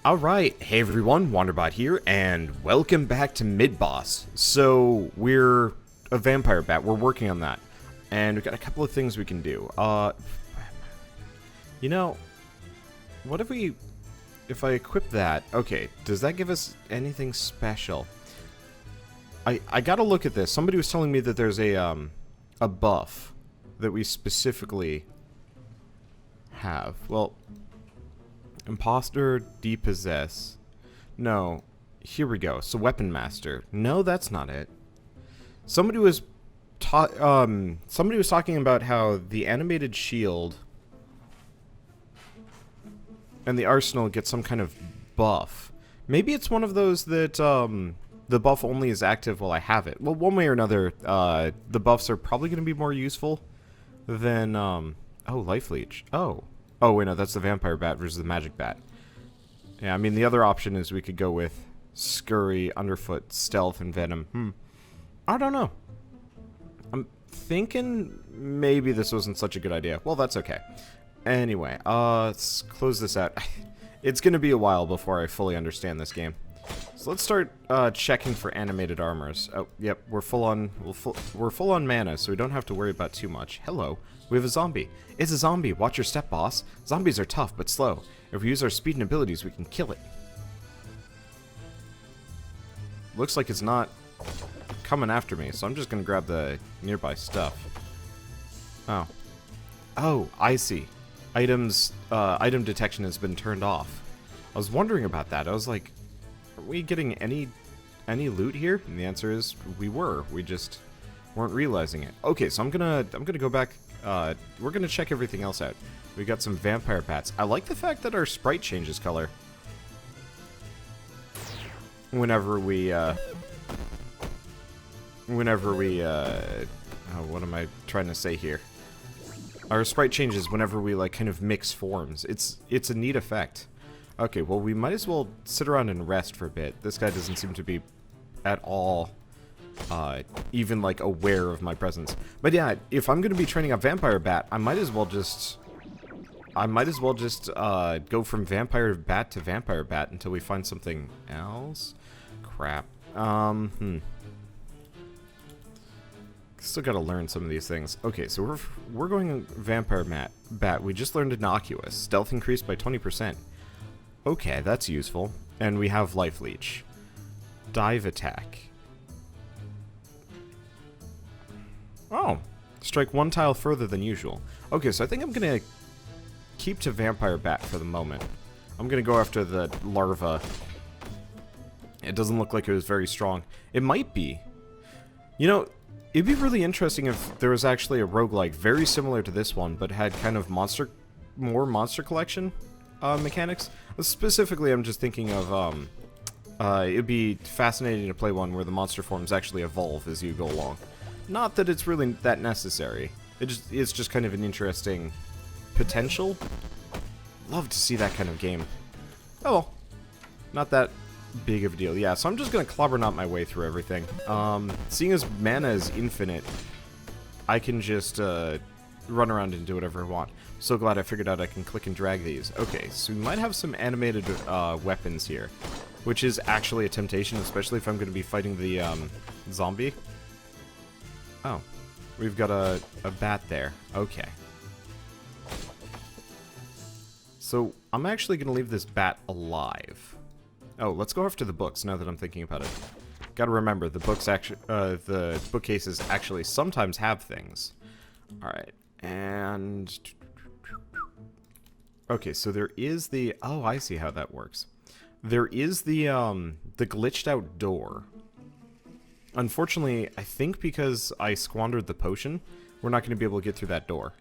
Alright, hey everyone, Wanderbot here, and welcome back to Midboss. So, we're a vampire bat, we're working on that. And we've got a couple of things we can do. You know, what if I equip that, okay, does that give us anything special? I gotta look at this. Somebody was telling me that there's a buff that we specifically have. Well, Imposter, depossess. No. Here we go. So Weapon Master. No, that's not it. Somebody was talking about how the animated shield and the arsenal get some kind of buff. Maybe it's one of those that the buff only is active while I have it. Well, one way or another, the buffs are probably going to be more useful than oh, life leech. Oh, wait, no, that's the vampire bat versus the magic bat. Yeah, I mean, the other option is we could go with scurry, underfoot, stealth, and venom. I don't know. I'm thinking maybe this wasn't such a good idea. Well, that's okay. Anyway, let's close this out. It's gonna be a while before I fully understand this game. So let's start checking for animated armors. Oh, yep, we're full on mana, so we don't have to worry about too much. Hello, we have a zombie. It's a zombie. Watch your step, boss. Zombies are tough but slow. If we use our speed and abilities, we can kill it. Looks like it's not coming after me, so I'm just gonna grab the nearby stuff. Oh, I see. Item detection has been turned off. I was wondering about that. I was like, are we getting any loot here? And the answer is we were. We just weren't realizing it. Okay, so I'm gonna go back. We're gonna check everything else out. We got some vampire bats. I like the fact that our sprite changes color whenever we oh, what am I trying to say here? Our sprite changes whenever we like kind of mix forms. It's a neat effect. Okay, well, we might as well sit around and rest for a bit. This guy doesn't seem to be at all even like aware of my presence. But yeah, if I'm gonna be training a vampire bat, I might as well just go from vampire bat to vampire bat until we find something else. Crap. Still gotta learn some of these things. Okay, so we're going vampire bat. We just learned innocuous. Stealth increased by 20%. Okay, that's useful. And we have life leech. Dive attack. Oh, strike one tile further than usual. Okay, so I think I'm gonna keep to vampire bat for the moment. I'm gonna go after the larva. It doesn't look like it was very strong. It might be. You know, it'd be really interesting if there was actually a roguelike very similar to this one, but had kind of more monster collection mechanics. Specifically, I'm just thinking of, it'd be fascinating to play one where the monster forms actually evolve as you go along. Not that it's really that necessary. It's just kind of an interesting potential. Love to see that kind of game. Oh well, not that big of a deal. Yeah, so I'm just gonna clobber knot my way through everything. Seeing as mana is infinite, I can just run around and do whatever I want. So glad I figured out I can click and drag these. Okay, so we might have some animated weapons here, which is actually a temptation, especially if I'm going to be fighting the zombie. Oh, we've got a bat there. Okay. So I'm actually going to leave this bat alive. Oh, let's go after the books now that I'm thinking about it. Gotta remember, the bookcases actually sometimes have things. Alright, and okay, so there is the... Oh, I see how that works. There is the glitched out door. Unfortunately, I think because I squandered the potion, we're not going to be able to get through that door.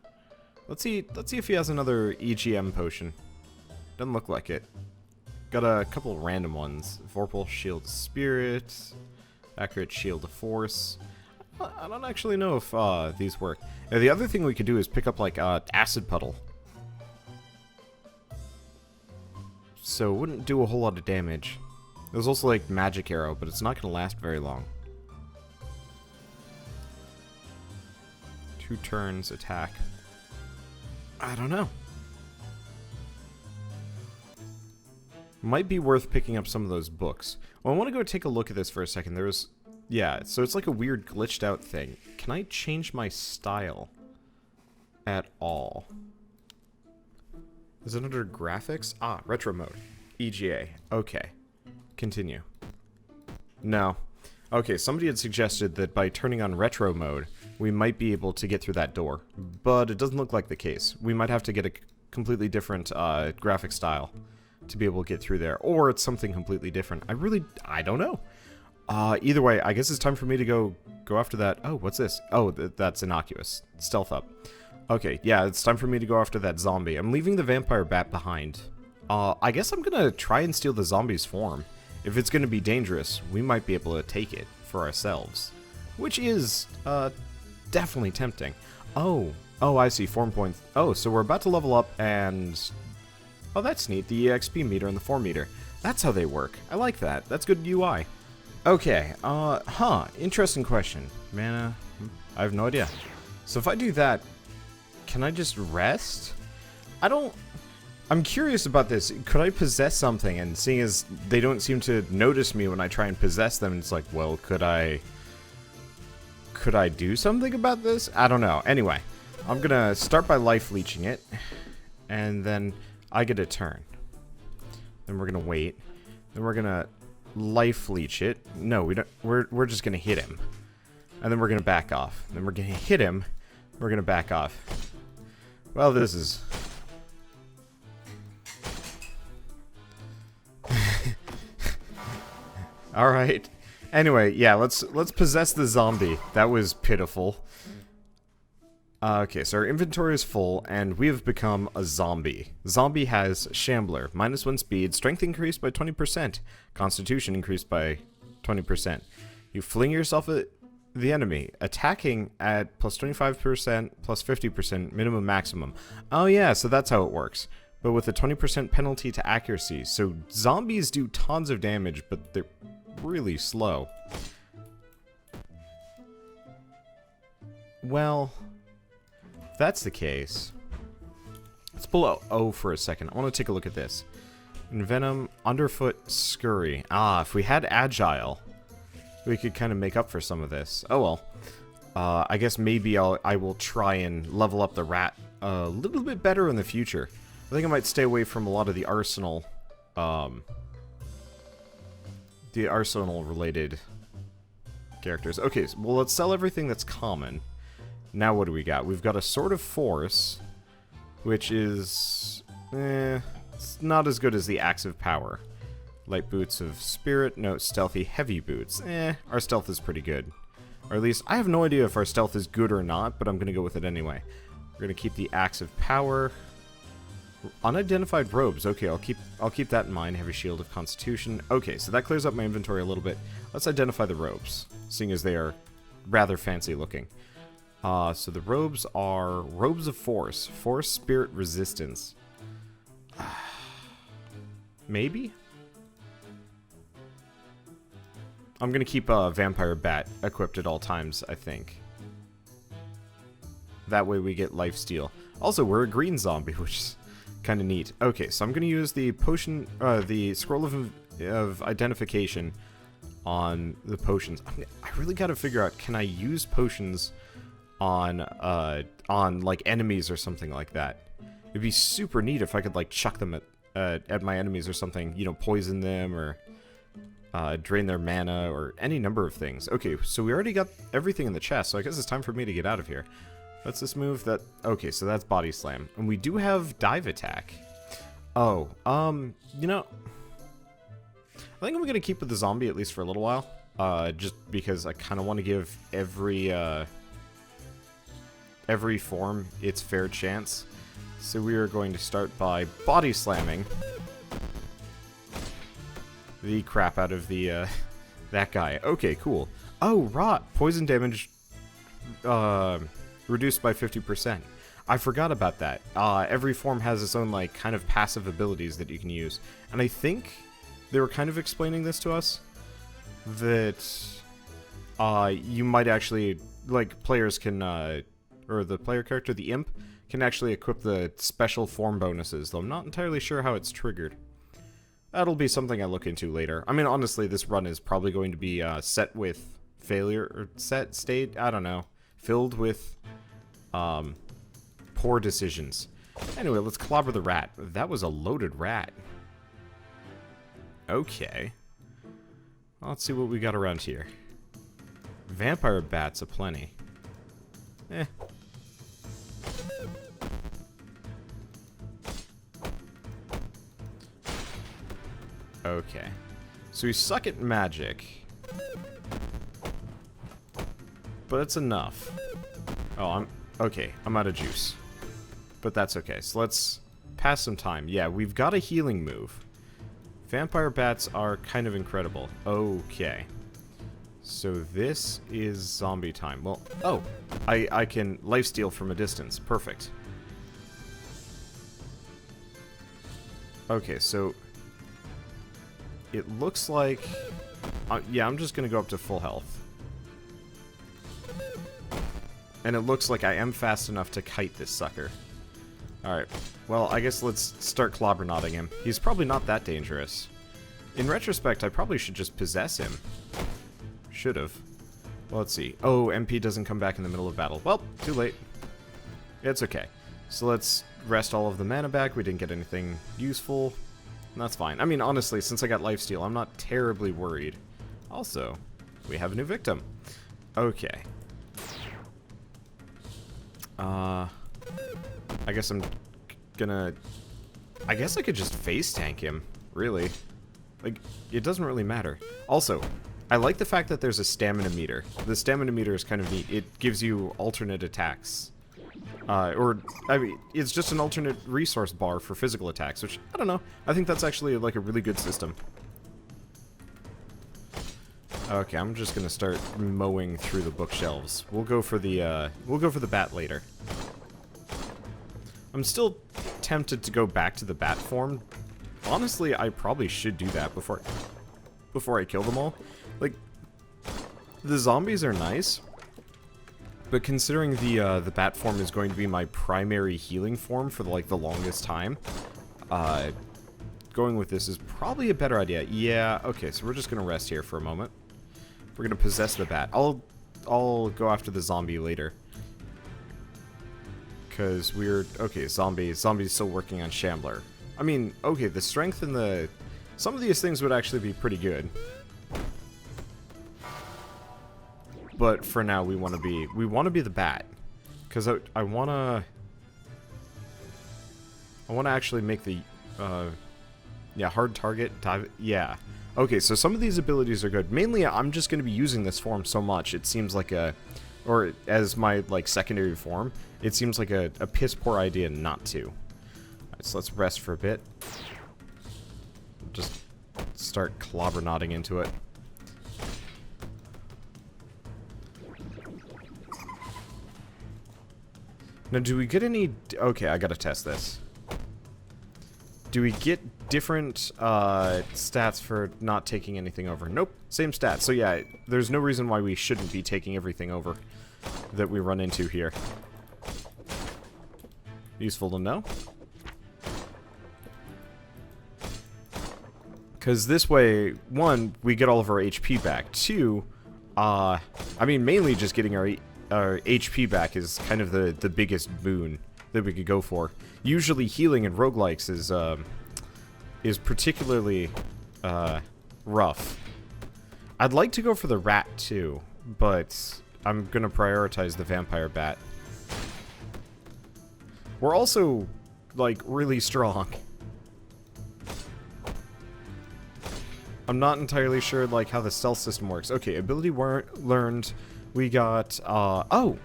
Let's see if he has another EGM potion. Doesn't look like it. Got a couple random ones. Vorpal Shield of Spirit, Accurate Shield of Force. I don't actually know if these work. Now, the other thing we could do is pick up like Acid Puddle. So it wouldn't do a whole lot of damage. There's also like Magic Arrow, but it's not going to last very long. 2 turns attack. I don't know. Might be worth picking up some of those books. Well, I want to go take a look at this for a second. There's... Yeah, so it's like a weird glitched out thing. Can I change my style at all? Is it under graphics? Ah, retro mode. EGA. Okay. Continue. No. Okay, somebody had suggested that by turning on retro mode, we might be able to get through that door. But it doesn't look like the case. We might have to get a completely different graphic style to be able to get through there. Or it's something completely different. I don't know. Either way, I guess it's time for me to go after that. Oh, what's this? Oh, that's innocuous. Stealth up. Okay, yeah, it's time for me to go after that zombie. I'm leaving the vampire bat behind. I guess I'm gonna try and steal the zombie's form. If it's gonna be dangerous, we might be able to take it for ourselves. Which is, definitely tempting. Oh, I see, form points. Oh, so we're about to level up and... Oh, that's neat, the EXP meter and the form meter. That's how they work. I like that. That's good UI. Okay, interesting question. Mana, I have no idea. So if I do that, can I just rest? I'm curious about this. Could I possess something? And seeing as they don't seem to notice me when I try and possess them, it's like, well, could I do something about this? I don't know. Anyway, I'm gonna start by life leeching it, and then I get a turn. Then we're gonna wait. Then we're gonna life leech it. No, we don't. We're just gonna hit him, and then we're gonna back off. Then we're gonna hit him. We're gonna back off. Well, this is... Alright. Anyway, yeah, let's possess the zombie. That was pitiful. Okay, so our inventory is full, and we have become a zombie. Zombie has Shambler, -1 speed, strength increased by 20%, constitution increased by 20%. You fling yourself at the enemy, attacking at plus 25%, plus 50%, minimum maximum. Oh yeah, so that's how it works. But with a 20% penalty to accuracy. So zombies do tons of damage, but they're really slow. Well, if that's the case, let's pull out O for a second. I want to take a look at this. Envenom, Underfoot, Scurry. Ah, if we had Agile, we could kind of make up for some of this. Oh well. I guess maybe I will try and level up the rat a little bit better in the future. I think I might stay away from a lot of the arsenal related characters. Okay, well, let's sell everything that's common. Now what do we got? We've got a Sword of Force, which is... it's not as good as the Axe of Power. Light Boots of Spirit, no, Stealthy Heavy Boots. Our stealth is pretty good. Or at least, I have no idea if our stealth is good or not, but I'm gonna go with it anyway. We're gonna keep the Axe of Power. Unidentified robes. Okay, I'll keep that in mind. Heavy Shield of Constitution. Okay, so that clears up my inventory a little bit. Let's identify the robes, seeing as they are rather fancy looking. So the robes are Robes of Force. Force, Spirit, Resistance. Maybe? I'm gonna keep a Vampire Bat equipped at all times, I think. That way we get lifesteal. Also, we're a green zombie, which is kind of neat. Okay, so I'm gonna use the potion, the scroll of identification on the potions. I really gotta figure out, can I use potions on like enemies or something like that? It'd be super neat if I could like chuck them at my enemies or something. You know, poison them or drain their mana or any number of things. Okay, so we already got everything in the chest, so I guess it's time for me to get out of here. What's this move? Okay, so that's Body Slam. And we do have Dive Attack. Oh, you know, I think I'm gonna keep with the zombie at least for a little while. Just because I kind of want to give every form its fair chance. So we are going to start by Body Slamming the crap out of the, that guy. Okay, cool. Oh, rot. Poison damage, reduced by 50%. I forgot about that. Every form has its own, like, kind of passive abilities that you can use. And I think they were kind of explaining this to us. That, you might actually, like, players can, or the player character, the imp, can actually equip the special form bonuses. Though I'm not entirely sure how it's triggered. That'll be something I look into later. I mean, honestly, this run is probably going to be set with failure, or state, I don't know, filled with poor decisions. Anyway, let's clobber the rat. That was a loaded rat. Okay. Well, let's see what we got around here. Vampire bats aplenty. Eh. Okay. So we suck at magic. But it's enough. Oh, I'm out of juice. But that's okay. So let's pass some time. Yeah, we've got a healing move. Vampire bats are kind of incredible. Okay. So this is zombie time. Well, oh, I can lifesteal from a distance. Perfect. Okay, so it looks like... yeah, I'm just going to go up to full health. And it looks like I am fast enough to kite this sucker. Alright, well, I guess let's start clobbernotting him. He's probably not that dangerous. In retrospect, I probably should just possess him. Should've. Well, let's see. Oh, MP doesn't come back in the middle of battle. Well, too late. It's okay. So let's rest all of the mana back. We didn't get anything useful. That's fine. I mean, honestly, since I got lifesteal, I'm not terribly worried. Also, we have a new victim. Okay. I guess I'm gonna... I guess I could just face tank him, really. Like, it doesn't really matter. Also, I like the fact that there's a stamina meter. The stamina meter is kind of neat. It gives you alternate attacks. I mean, it's just an alternate resource bar for physical attacks, which, I don't know. I think that's actually, like, a really good system. Okay, I'm just gonna start mowing through the bookshelves. We'll go for the bat later. I'm still tempted to go back to the bat form. Honestly, I probably should do that before I kill them all. Like, the zombies are nice, but considering the bat form is going to be my primary healing form for the longest time, going with this is probably a better idea. Yeah, okay, so we're just gonna rest here for a moment. We're gonna possess the bat. I'll go after the zombie later. Because we're... Okay, zombie's still working on Shambler. I mean, okay, the strength and the... Some of these things would actually be pretty good. But for now, we want to be the bat. Because I want to actually make the... yeah, hard target, dive... Yeah. Okay, so some of these abilities are good. Mainly, I'm just going to be using this form so much, it seems like a... Or as my, like, secondary form, it seems like a piss-poor idea not to. Alright, so let's rest for a bit. Just start clobbernotting into it. Now, do we get any... Okay, I gotta test this. Do we get different stats for not taking anything over? Nope, same stats. So yeah, there's no reason why we shouldn't be taking everything over that we run into here. Useful to know. Because this way, one, we get all of our HP back. Two, I mean, mainly just getting our HP back is kind of the biggest boon that we could go for. Usually healing in roguelikes is particularly rough. I'd like to go for the rat too, but I'm gonna prioritize the vampire bat. We're also, like, really strong. I'm not entirely sure, like, how the stealth system works. Okay, ability learned. We got, oh!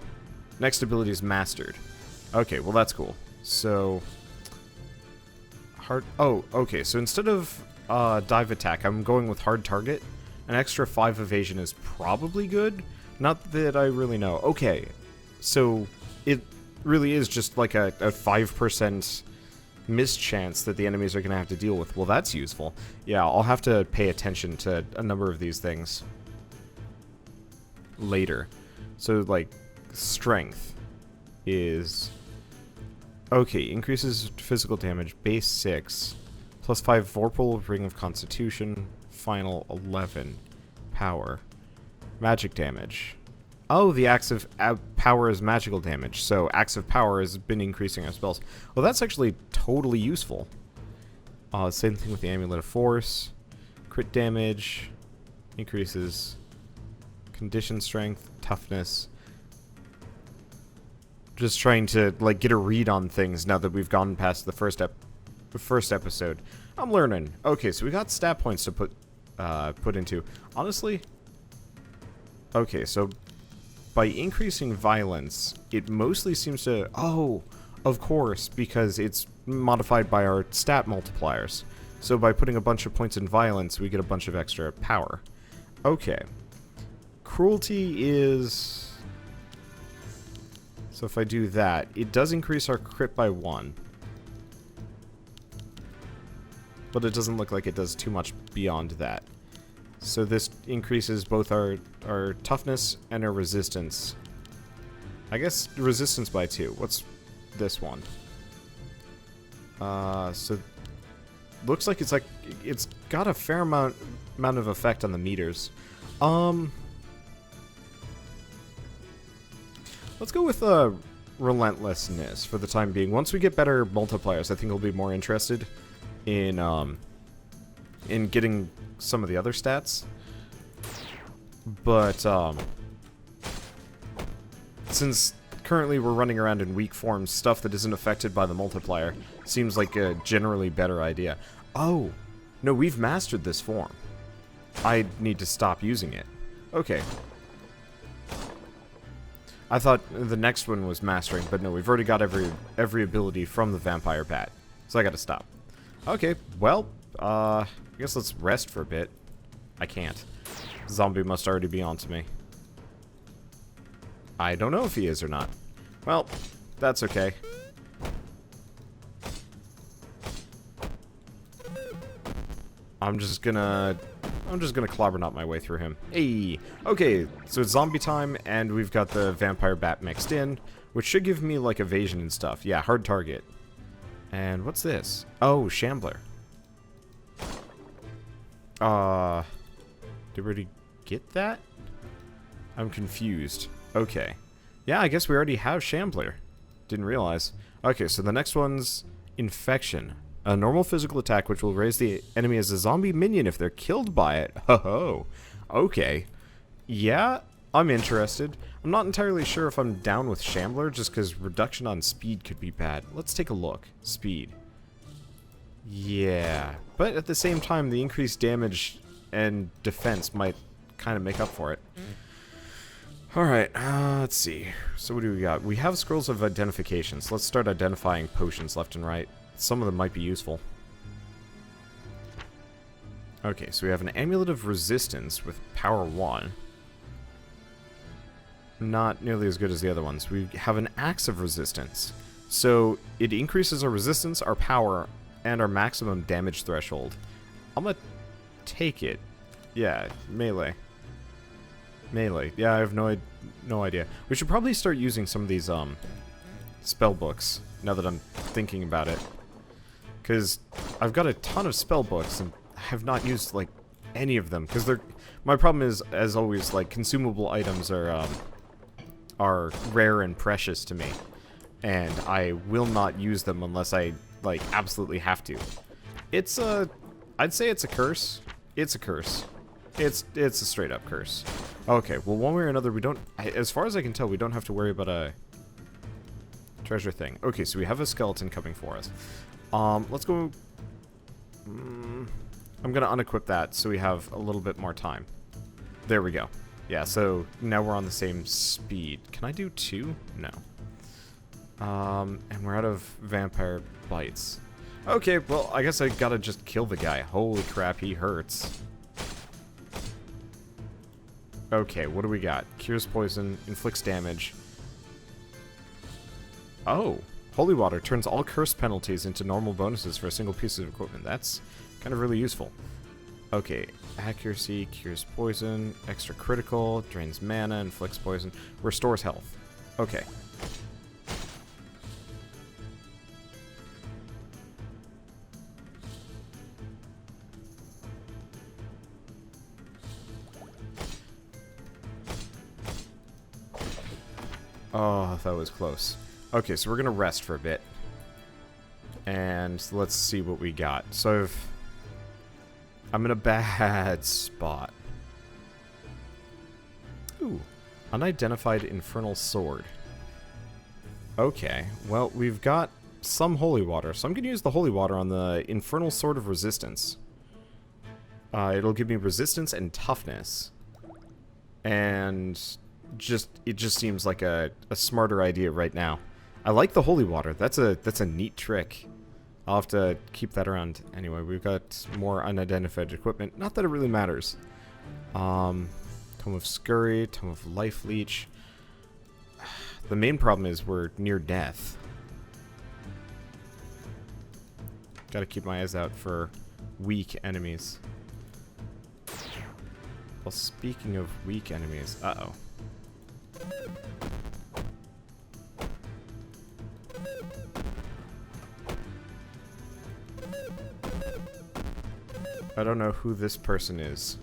Next ability is mastered. Okay, well that's cool. So... Oh, okay, so instead of dive attack, I'm going with hard target. An extra 5 evasion is probably good. Not that I really know. Okay, so it really is just like a 5% mischance that the enemies are going to have to deal with. Well, that's useful. Yeah, I'll have to pay attention to a number of these things later. So, like, strength is... Okay, increases physical damage, base 6, Plus 5 Vorpal, Ring of Constitution, final 11. Power. Magic damage. Oh, the Axe of Power is magical damage, so Axe of Power has been increasing our spells. Well, that's actually totally useful. Same thing with the Amulet of Force. Crit damage. Increases condition strength, toughness. Just trying to, like, get a read on things now that we've gone past the first episode. I'm learning. Okay, so we got stat points to put into. Honestly, okay, so by increasing violence, it mostly seems to... Oh, of course, because it's modified by our stat multipliers. So by putting a bunch of points in violence, we get a bunch of extra power. Okay. Cruelty is... So if I do that, it does increase our crit by 1. But it doesn't look like it does too much beyond that. So this increases both our toughness and our resistance. I guess resistance by 2. What's this one? So looks like it's got a fair amount of effect on the meters. Let's go with relentlessness for the time being. Once we get better multipliers, I think we'll be more interested in getting some of the other stats. But since currently we're running around in weak forms, stuff that isn't affected by the multiplier seems like a generally better idea. Oh, no, we've mastered this form. I need to stop using it. Okay. I thought the next one was mastering, but no, we've already got every ability from the vampire bat. So I gotta stop. Okay, well, I guess let's rest for a bit. I can't. Zombie must already be onto me. I don't know if he is or not. Well, that's okay. I'm just gonna clobber knot my way through him. Hey! Okay, so it's zombie time, and we've got the vampire bat mixed in, which should give me, like, evasion and stuff. Yeah, hard target. And what's this? Oh, Shambler. Did we already get that? I'm confused. Okay. Yeah, I guess we already have Shambler. Didn't realize. Okay, so the next one's Infection. A normal physical attack which will raise the enemy as a zombie minion if they're killed by it. Ho-ho. Okay. Yeah, I'm interested. I'm not entirely sure if I'm down with Shambler, just because reduction on speed could be bad. Let's take a look. Speed. Yeah. But at the same time, the increased damage and defense might kind of make up for it. Alright, let's see. So what do we got? We have scrolls of identification, so let's start identifying potions left and right. Some of them might be useful. Okay, so we have an Amulet of Resistance with power 1. Not nearly as good as the other ones. We have an Axe of Resistance. So it increases our resistance, our power, and our maximum damage threshold. I'm gonna take it. Yeah, melee. Melee. Yeah, I have no idea. We should probably start using some of these spell books, now that I'm thinking about it. Because I've got a ton of spell books and have not used, like, any of them. Because they're... My problem is, as always, like, consumable items are rare and precious to me. And I will not use them unless I, like, absolutely have to. It's a... I'd say it's a curse. It's a curse. It's a straight-up curse. Okay, well, one way or another, we don't... As far as I can tell, we don't have to worry about a treasure thing. Okay, so we have a skeleton coming for us. Let's go... I'm gonna unequip that so we have a little bit more time. There we go. Yeah, so now we're on the same speed. Can I do 2? No. And we're out of vampire bites. Okay, well, I guess I gotta just kill the guy. Holy crap, he hurts. Okay, what do we got? Cures poison, inflicts damage. Oh, holy water turns all curse penalties into normal bonuses for a single piece of equipment. That's kind of really useful. Okay, accuracy, cures poison, extra critical, drains mana, inflicts poison, restores health. Okay. Oh, that was close. Okay, so we're gonna rest for a bit. And let's see what we got. So I'm in a bad spot. Ooh, unidentified infernal sword. Okay, well, we've got some holy water, so I'm gonna use the holy water on the infernal sword of resistance. It'll give me resistance and toughness. And it just seems like a smarter idea right now. I like the holy water. That's a neat trick. I'll have to keep that around. Anyway, we've got more unidentified equipment. Not that it really matters. Tome of Scurry, Tome of Life Leech. The main problem is we're near death. Gotta keep my eyes out for weak enemies. Well, speaking of weak enemies, uh-oh. I don't know who this person is.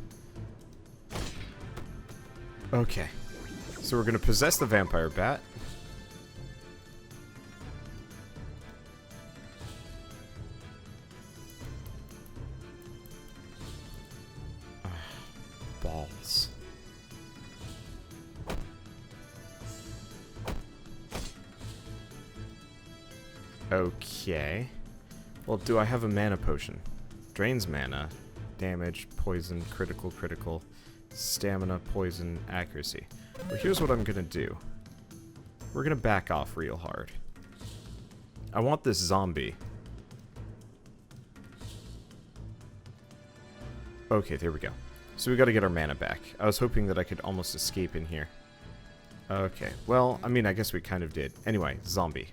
Okay. So we're gonna possess the vampire bat. Balls. Okay. Well, do I have a mana potion? Drains mana. Damage, poison, critical, stamina, poison, accuracy. Well, here's what I'm gonna do. We're gonna back off real hard. I want this zombie. Okay, there we go. So we gotta get our mana back. I was hoping that I could almost escape in here. Okay, well, I mean, I guess we kind of did. Anyway, zombie.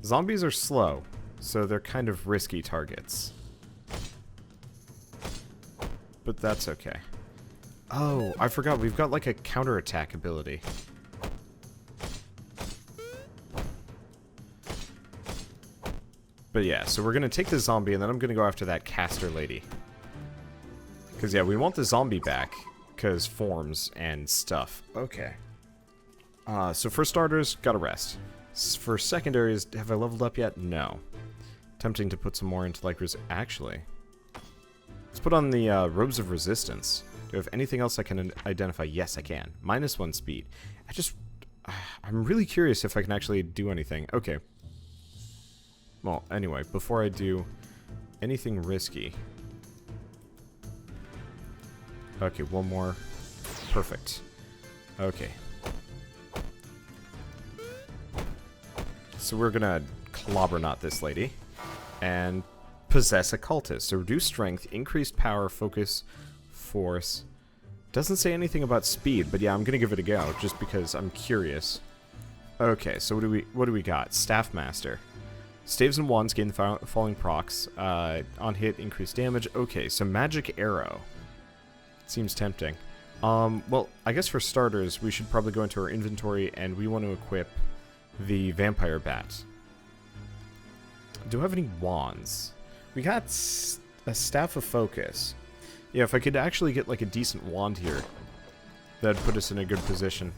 Zombies are slow, so they're kind of risky targets. But that's okay. Oh, I forgot. We've got like a counterattack ability. But yeah, so we're going to take the zombie and then I'm going to go after that caster lady. Because yeah, we want the zombie back. Because forms and stuff. Okay. So for starters, gotta rest. For secondaries, have I leveled up yet? No. Tempting to put some more into like... Actually... Let's put on the Robes of Resistance. Do I have anything else I can identify? Yes, I can. -1 speed. I'm really curious if I can actually do anything. Okay. Well, anyway, before I do anything risky... Okay, one more. Perfect. Okay. So we're gonna clobber-knot this lady. And... possess a cultist. So reduce strength, increased power, focus, force. Doesn't say anything about speed, but yeah, I'm gonna give it a go just because I'm curious. Okay, so what do we got? Staff Master. Staves and wands gain the following procs. On hit, increased damage. Okay, so magic arrow. Seems tempting. Well, I guess for starters, we should probably go into our inventory and we want to equip the vampire bat. Do I have any wands? We got a Staff of Focus. Yeah, if I could actually get like a decent wand here, that'd put us in a good position.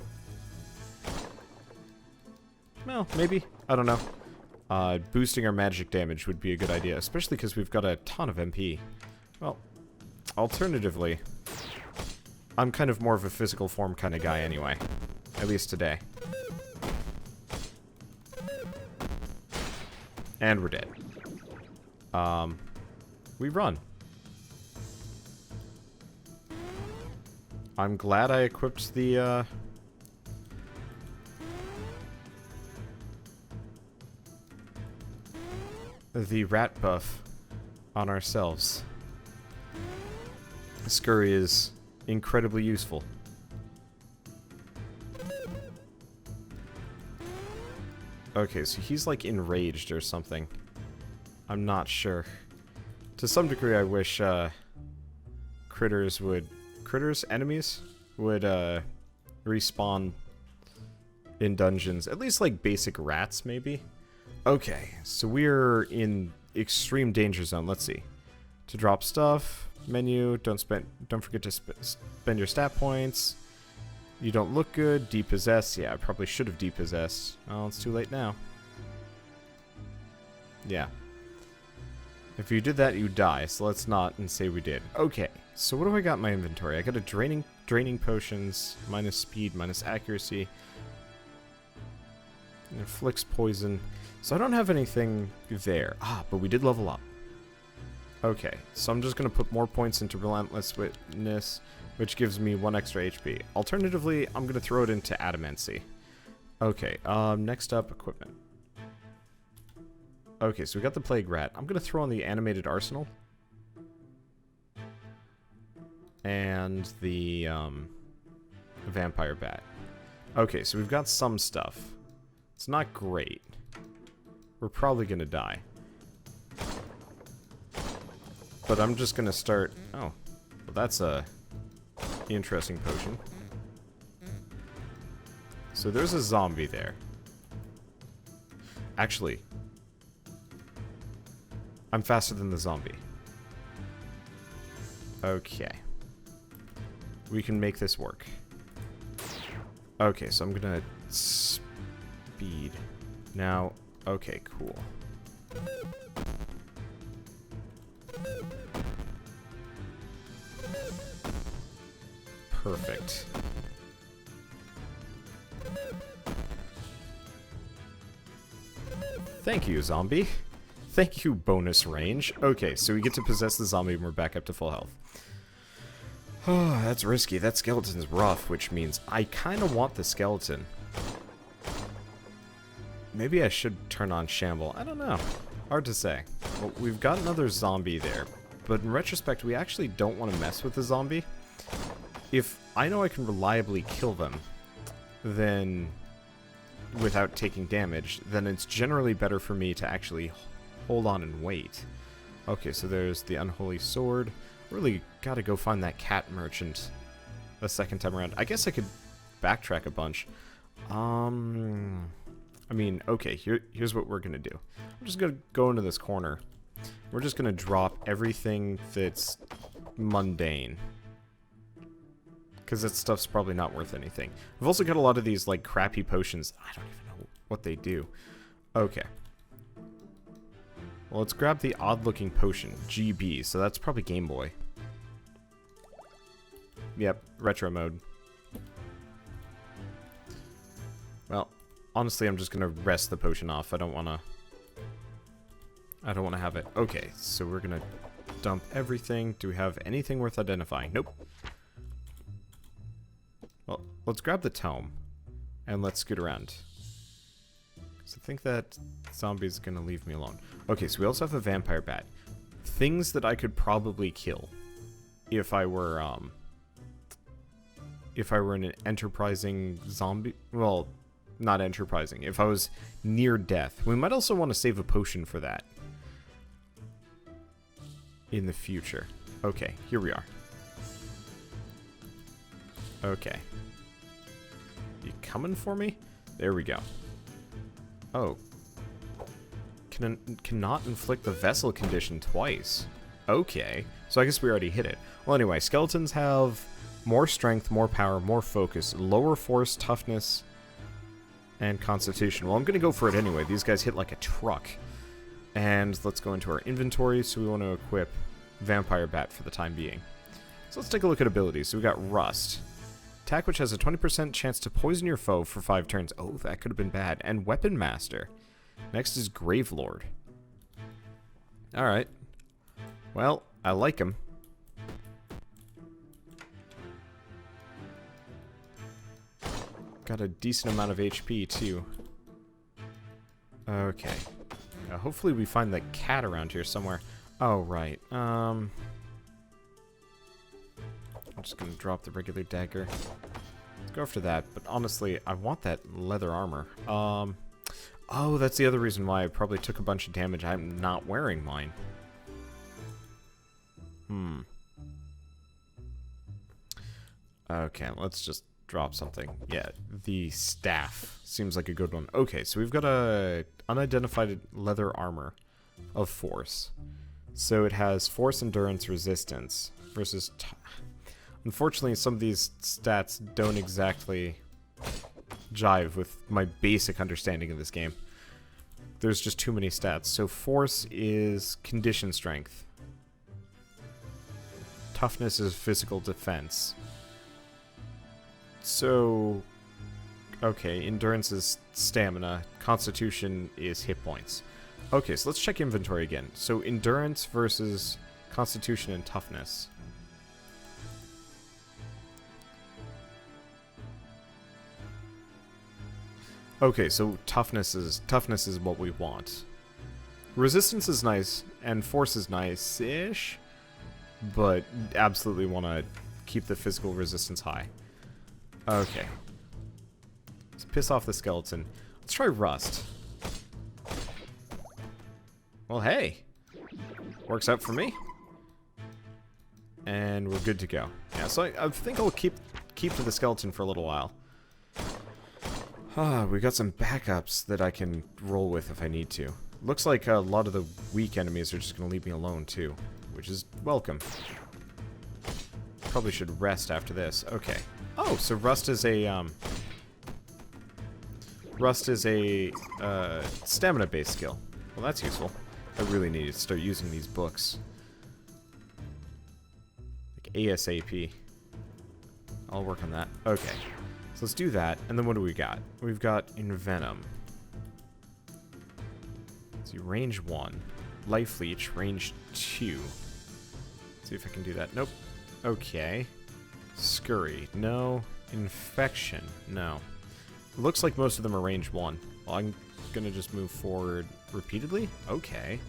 Well, maybe. I don't know. Boosting our magic damage would be a good idea, especially because we've got a ton of MP. Well, alternatively, I'm kind of more of a physical form kind of guy anyway. At least today. And we're dead. We run. I'm glad I equipped the rat buff on ourselves. Scurry is incredibly useful. Okay, so he's like enraged or something. I'm not sure. To some degree, I wish enemies would respawn in dungeons. At least like basic rats, maybe. Okay, so we're in extreme danger zone. Let's see. To drop stuff, menu. Don't forget to spend your stat points. You don't look good. Depossess. Yeah, I probably should have depossessed. Oh, it's too late now. Yeah. If you did that, you die, so let's not and say we did. Okay, so what do I got in my inventory? I got a draining potions, minus speed, minus accuracy. Inflicts poison. So I don't have anything there. Ah, but we did level up. Okay, so I'm just going to put more points into Relentless Witness, which gives me 1 extra HP. Alternatively, I'm going to throw it into Adamancy. Okay, next up, equipment. Okay, so we got the Plague Rat. I'm going to throw on the Animated Arsenal. And the Vampire Bat. Okay, so we've got some stuff. It's not great. We're probably going to die. But I'm just going to start... Oh, well, that's a interesting potion. So there's a zombie there. Actually, I'm faster than the zombie. Okay. We can make this work. Okay, so I'm gonna speed. Now, okay, cool. Perfect. Thank you, zombie. Thank you, bonus range. Okay, so we get to possess the zombie and we're back up to full health. Oh, that's risky. That skeleton's rough, which means I kind of want the skeleton. Maybe I should turn on Shamble. I don't know. Hard to say. Well, we've got another zombie there, but in retrospect, we actually don't want to mess with the zombie. If I know I can reliably kill them, then without taking damage, then it's generally better for me to actually hold on and wait. Okay, so there's the Unholy Sword. Really gotta go find that cat merchant a second time around. I guess I could backtrack a bunch. I mean, okay, here's what we're gonna do. I'm just gonna go into this corner. We're just gonna drop everything that's mundane. Because that stuff's probably not worth anything. We've also got a lot of these, like, crappy potions. I don't even know what they do. Okay. Well, let's grab the odd-looking potion, GB, so that's probably Game Boy. Yep, retro mode. Well, honestly, I'm just gonna rest the potion off. I don't wanna have it. Okay, so we're gonna dump everything. Do we have anything worth identifying? Nope. Well, let's grab the tome, and let's scoot around. So I think that zombie's gonna leave me alone. Okay, so we also have a vampire bat. Things that I could probably kill if I were an enterprising zombie. Well, not enterprising. If I was near death. We might also want to save a potion for that in the future. Okay, here we are. Okay. You coming for me? There we go. Oh. Cannot inflict the vessel condition twice. Okay. So I guess we already hit it. Well, anyway, skeletons have more strength, more power, more focus, lower force, toughness, and constitution. Well, I'm going to go for it anyway. These guys hit like a truck. And let's go into our inventory. So we want to equip Vampire Bat for the time being. So let's take a look at abilities. So we got Rust. Attack which has a 20% chance to poison your foe for 5 turns. Oh, that could have been bad. And Weapon Master. Next is Gravelord. Alright. Well, I like him. Got a decent amount of HP, too. Okay. Hopefully we find the cat around here somewhere. Oh, right. I'm just gonna drop the regular dagger. Let's go after that, but honestly, I want that leather armor. Oh, that's the other reason why I probably took a bunch of damage. I'm not wearing mine. Okay, let's just drop something. Yeah, the staff seems like a good one. Okay, so we've got a unidentified leather armor of force. So it has force, endurance, resistance versus... I'm Unfortunately, some of these stats don't exactly jive with my basic understanding of this game. There's just too many stats. So force is condition strength. Toughness is physical defense. So, okay, endurance is stamina. Constitution is hit points. Okay, so let's check inventory again. So endurance versus constitution and toughness. Okay, so toughness is what we want. Resistance is nice, and force is nice-ish, but absolutely want to keep the physical resistance high. Okay. Let's piss off the skeleton. Let's try rust. Well, hey. Works out for me. And we're good to go. Yeah, so I think I'll keep to the skeleton for a little while. We got some backups that I can roll with if I need to. Looks like a lot of the weak enemies are just going to leave me alone, too. Which is welcome. Probably should rest after this. Okay. Oh, so rust is a, stamina-based skill. Well, that's useful. I really need to start using these books. Like ASAP. I'll work on that. Okay. So let's do that, and then what do we got? We've got Envenom. Let's see, range 1. Life Leech, range 2. Let's see if I can do that. Nope. Okay. Scurry. No. Infection. No. Looks like most of them are range 1. Well, I'm gonna just move forward repeatedly? Okay.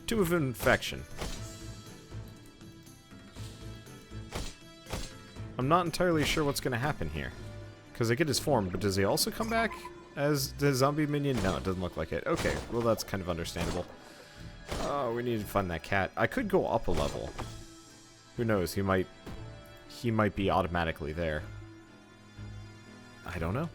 Tomb of Infection. I'm not entirely sure what's gonna happen here. Because I get his form, but does he also come back as the zombie minion? No, it doesn't look like it. Okay, well that's kind of understandable. Oh, we need to find that cat. I could go up a level. Who knows, he might be automatically there. I don't know.